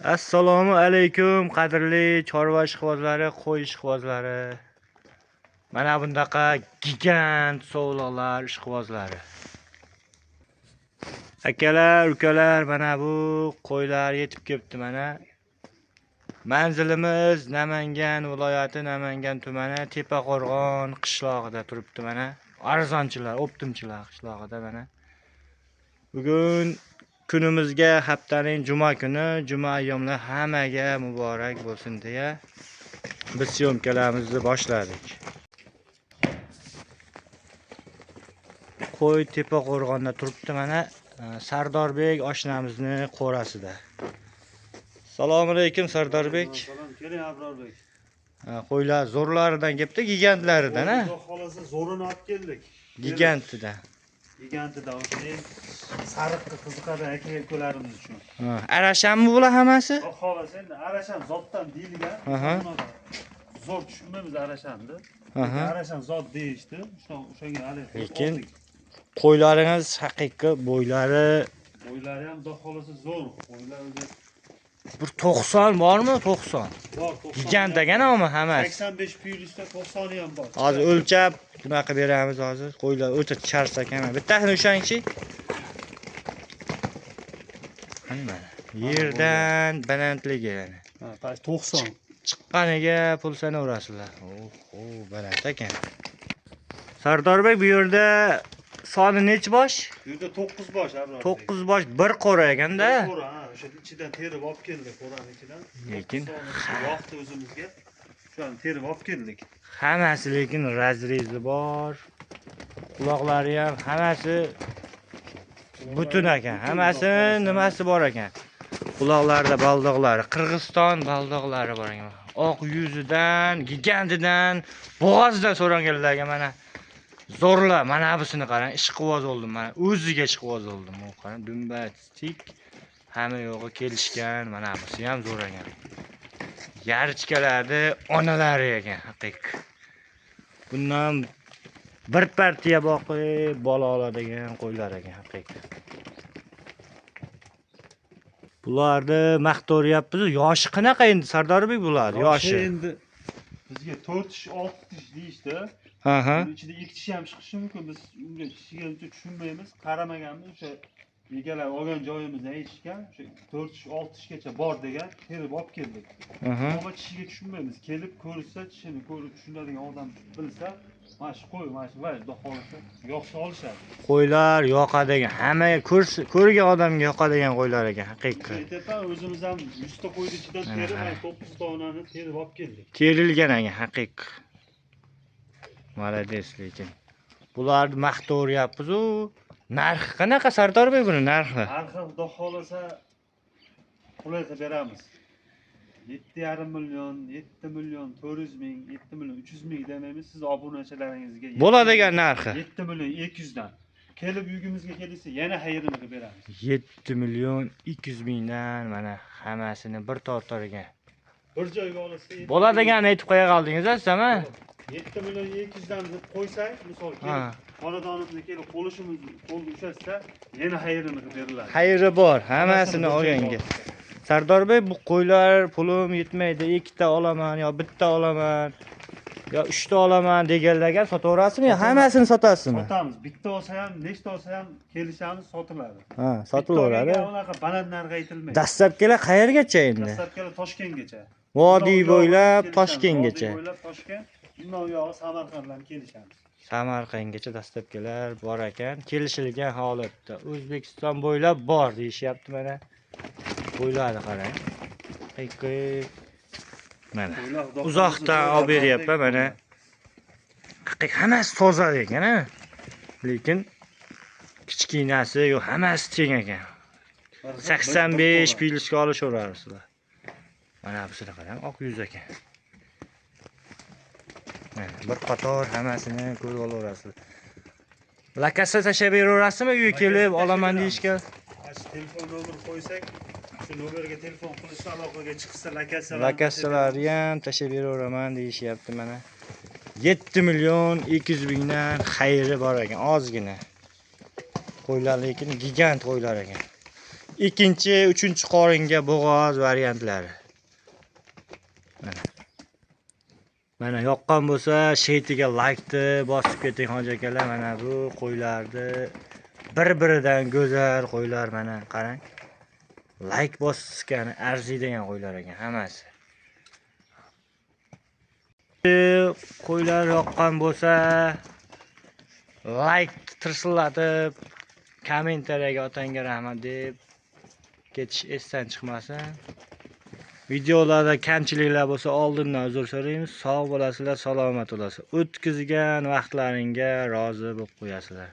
Assalomu alaykum qadrli chorva ishqibozlari, qo'y ishqibozlari. Mana bundaqa gigant sovliqlar ishqibozlari. Akalar, ukalar, mana bu qo'ylar yetib kelibdi mana. Manzilimiz Namangan viloyati, Namangan tumani Tepaqo'rg'on qishlog'ida turibdi mana. Arzonchilar, optimchilar qishlog'ida mana. Bugun kunimizga haftaning juma kuni, juma ayyomlar hammaga muborak bo'lsin deya biz syomkalarimizni boshladik. Qo'y Tepaqo'rg'onda turibdi mana, Sardorbek oshnamizni qo'rasida. Assalomu alaykum Sardorbek. Salom, keling Abrorbek. Qo'ylar zo'rlaridan kelibdi, gigantlaridan, ha? Xudo xolasa zo'rini olib keldik. Gigantidan. Gigantidan o'shaning sariqqa qiziqadi aka-ukalarimiz uchun. Arashammi bular hammasi? Xudo xolasa endi arasham zotdan deyilgan. Zo'r tushunmaymiz arashamni. Arasham zot deyishdi. O'shanga hali. Lekin qo'ylaringiz haqiqiy bo'ylari ham xudo xolasa zo'r. Qo'ylar o'zi bir 90 bormi? 90. bor. Gigant ekan ama hammasi. 85 plyusda 90 ham bor. Hozir o'lchab bunaqa beramiz hozir. Qo'ylar o'ta charsak ham. Bittasini o'shangchi. Mana yerdan balandligi yana. Ha, 90. Chiqqaniga pul sanaverasizlar. Baland ekan. Sardorbek, bu yerda soni necha bosh? Bu yerda 9 bosh Abrorbek. 9 bosh bir qo'ra ekanda. Qo'ra, ha, o'sha ichidan terib olib keldik, qo'raning ichidan. Lekin vaqt o'zimizga shuni terib olib keldik. Hammasi lekin razrezi bor. Quloqlari ham hammasi butun ekan. Hammasi nimasi bor ekan. Quloqlarida baldoqlari, Qirg'iziston baldoqlari bor ekan. Oq yuzidan, gigantidan, bo'g'ozdan so'ranganlarga mana zo'rlar. Mana busini qarang, ishqiboz oldim mana. O'ziga ishqiboz oldim. U qarang, dumba tik, hamma yo'g'i kelishgan. Mana busi ham zo'r ekan. Yarichkalarni onalari ekan, haqiqiy. Bundan bir partiya boqib bola oladigan qo'ylar ekan, haqiqiy. Bularni maqtoryapmiz. Yoshi qanaqa endi Sardorbek bular? Yoshi endi bizga 4 tish, 6 tish deyishdi. Buning ichida 2 tish ham chiqishi mumkin. Biz unga tishgacha tushunmaymiz, qaramaganmiz. O'sha egalar olgan joyimizda aytishgan, o'sha 4 tish, 6 tishgacha bor degan, terib olib keldik. Ammo tishiga tushunmaymiz. Kelib ko'rsa, tishini ko'rib tushunadigan odam bilsa, mana shu qo'y, mana shu vay, xudo xolasa yoqsa olishadi. Qo'ylar yoqadigan, hammaga ko'rgan odamga yoqadigan qo'ylar ekan, haqiqiy. Aytaman, o'zimiz ham 100 ta qo'yni ichidan terib, 9 donani terib olib keldik. Terilgan ekan, haqiqiy. Malades lekin. Bularni maqtoryapmiz-u. Narxi qanaqa Sardorbek buni narxi? Narxi xudo xolasa qulaysa beramiz. 7,5 million, 7 million 400 ming, 7 million 300 ming demaymiz. Siz obunachilaringizga Bo'ladigan narxi 7 million 200 dan. Kelib uyimizga kelsa yana xayrini qilib beramiz. 7 million 200 mingdan mana hammasini bir tortargan. Bir joyga olsa Bo'ladiganini aytib qo'ya qoldingiz, sizmi? 7 million 200 dan deb qo'ysak, misol kelib xonadonimizga kelib qo'lni ushlatsa, yana xayrini qilib beriladi. Xayri bor, hammasini olganga. Sardorbek, bu qo'ylar pulim yetmaydi, 2 ta olaman yo bitta olaman yo 3 ta olaman deganlarga sotaverasizmi yo hammasini sotasizmi? Sotamiz. Bitta olsa ham, nechta olsa ham kelishamiz, sotiladi. Ha, sotilaveradi. Unaqa baland narx aytilmaydi. Dastlabkilar qayergacha endi? Dastlabkilar Toshkentgacha. Vodiy bo'ylab Toshkentgacha. Vodiy bo'ylab Toshkent, undan uyog'i Samarqand bilan kelishamiz. Samarqandgacha dastlabkilar bor ekan, kelishilgan holatda. O'zbekiston bo'ylab bor deyishyapti mana. Qo'ylarni qarang. Haqiqiy mana uzoqdan olib beryapman mana. Haqiqiy hammasi toza ekan, ha. Lekin kichkinasi yo'q, hammasi teng ekan. 85 plyusga olishaverasizlar. Mana busini qarang, oq yuz ekan. Mana bir qator hammasini ko'rib olaverasizlar. Lakasa tashlab beraverasizmi uyga kelib olaman deyishga? Telefon nomer qo'ysak, shu nomerga telefon qilishsa aloqaga chiqsa lakasalarni ham tashlab beraveraman deyishyapti mana. 7 million 200 mingdan xayri bor ekan, ozgina. Qo'ylar lekin gigant qo'ylar ekan. ikkinchi, uchinchi qoringa bo'g'oz variantlari. Mana yoqqan bo'lsa, sheytiga laykni bosib keting hoji akalar. Mana bu qo'ylarni bir-biridan go'zal qo'ylar, mana qarang. Layk bosishgani arziydigan qo'ylar ekan hammasi. Qo'ylar yoqqan bo'lsa, layk tirsillatib, kommentariyaga otangga rahmat deb ketish esdan chiqmasin. Videolarda kamchiliklar bo'lsa oldindan uzr so'raymiz. Sog' bo'lasizlar, salomat bo'lasizlar. O'tkazgan vaqtlaringga rozi bo'lib qo'yasizlar.